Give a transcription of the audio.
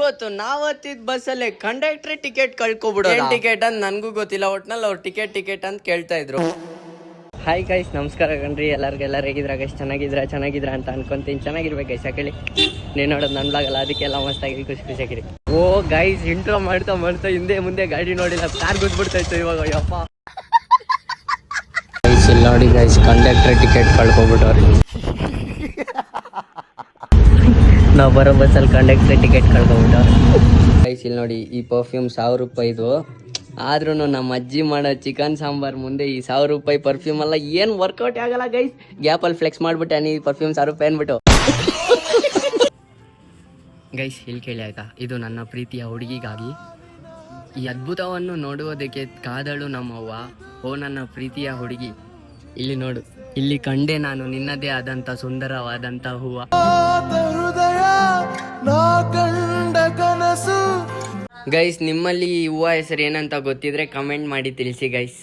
ಇವತ್ತು ನಾವ್ ಹತ್ತಿದ್ ಬಸ್ಸಲ್ಲೇ ಕಂಡಕ್ಟ್ರಿ ಟಿಕೆಟ್ ಕಳ್ಕೊಬಿಡೋ. ಟಿಕೆಟ್ ಅಂತ ನನ್ಗೂ ಗೊತ್ತಿಲ್ಲ, ಒಟ್ನಲ್ಲಿ ಅವ್ರು ಟಿಕೆಟ್ ಅಂತ ಕೇಳ್ತಾ ಇದ್ರು. ಹಾಯ್ ಗೈಸ್, ನಮಸ್ಕಾರ ಕಣ್ರಿ. ಎಲ್ಲರೂ ಹೇಗಿದ್ರ ಗೈಸ್? ಚೆನ್ನಾಗಿದ್ರ ಅಂತ ಅನ್ಕೊಂತೀನಿ. ಚೆನ್ನಾಗಿರ್ಬೇಕು ಗೈಸ್. ಯಾಕೇಳಿ ನೀನು ನೋಡೋದು ನನ್ನ ಬ್ಲಾಗಲ್ಲ, ಅದಕ್ಕೆಲ್ಲ ಮಸ್ತಾಗಿ ಖುಷಿಯಾಗಿರಿ. ಓ ಗೈಸ್, ಇಂಟ್ರೋ ಮಾಡ್ತಾ ಹಿಂದೆ ಮುಂದೆ ಗಾಡಿ ನೋಡಿಲ್ಲ, ಕಾರ್ ಗುದ್ಬಿಡ್ತಾ ಇತ್ತು ಇವಾಗ. ಯಪ್ಪ ಗೈಸ್, ಇಲ್ಲಿ ನೋಡಿ ಗೈಸ್, ಕಂಡಕ್ಟ್ರಿ ಟಿಕೆಟ್ ಕಳ್ಕೊಬಿಟ್ಟವ್ರಿ. ನಾವು ಬರೋ ಬಸ್ಸಲ್ಲಿ ಕಂಡಕ್ಟ್ರಿ ಟಿಕೆಟ್ ಕಳ್ಕೊಬಿಟ್ಟವ್ರಿ ಗೈಸ್. ಇಲ್ಲಿ ನೋಡಿ, ಈ ಪರ್ಫ್ಯೂಮ್ 1000 ರೂಪಾಯಿದು. ಆದ್ರೂ ನಮ್ಮ ಅಜ್ಜಿ ಮಾಡೋ ಚಿಕನ್ ಸಾಂಬಾರ್ ಮುಂದೆ ಈ 1000 ರೂಪಾಯಿ ಪರ್ಫ್ಯೂಮ್ ಎಲ್ಲ ಏನು ವರ್ಕೌಟ್ ಆಗಲ್ಲ ಗೈಸ್. ಗ್ಯಾಪಲ್ಲಿ ಫ್ಲೆಕ್ಸ್ ಮಾಡ್ಬಿಟ್ಟೆ, ನೀ ಪರ್ಫ್ಯೂಮ್ 1000 ರೂಪಾಯಿ ಅನ್ಬಿಟ್ಟು. ಗೈಸ್, ಇಲ್ಲಿ ಕೇಳಿ ಆಯ್ತಾ, ಇದು ನನ್ನ ಪ್ರೀತಿಯ ಹುಡುಗಿಗಾಗಿ. ಈ ಅದ್ಭುತವನ್ನು ನೋಡುವುದಕ್ಕೆ ಕಾದಳು ನಮ್ಮವ್ವ. ಓ ನನ್ನ ಪ್ರೀತಿಯ ಹುಡುಗಿ, ಇಲ್ಲಿ ನೋಡು, ಇಲ್ಲಿ ಕಂಡೆ ನಾನು ನಿನ್ನದೇ ಆದಂಥ ಸುಂದರವಾದಂಥ ಹೂವ. ಗೈಸ್, ನಿಮ್ಮಲ್ಲಿ ಈ ಹೂವ ಹೆಸರು ಏನಂತ ಗೊತ್ತಿದ್ರೆ ಕಮೆಂಟ್ ಮಾಡಿ ತಿಳಿಸಿ ಗೈಸ್.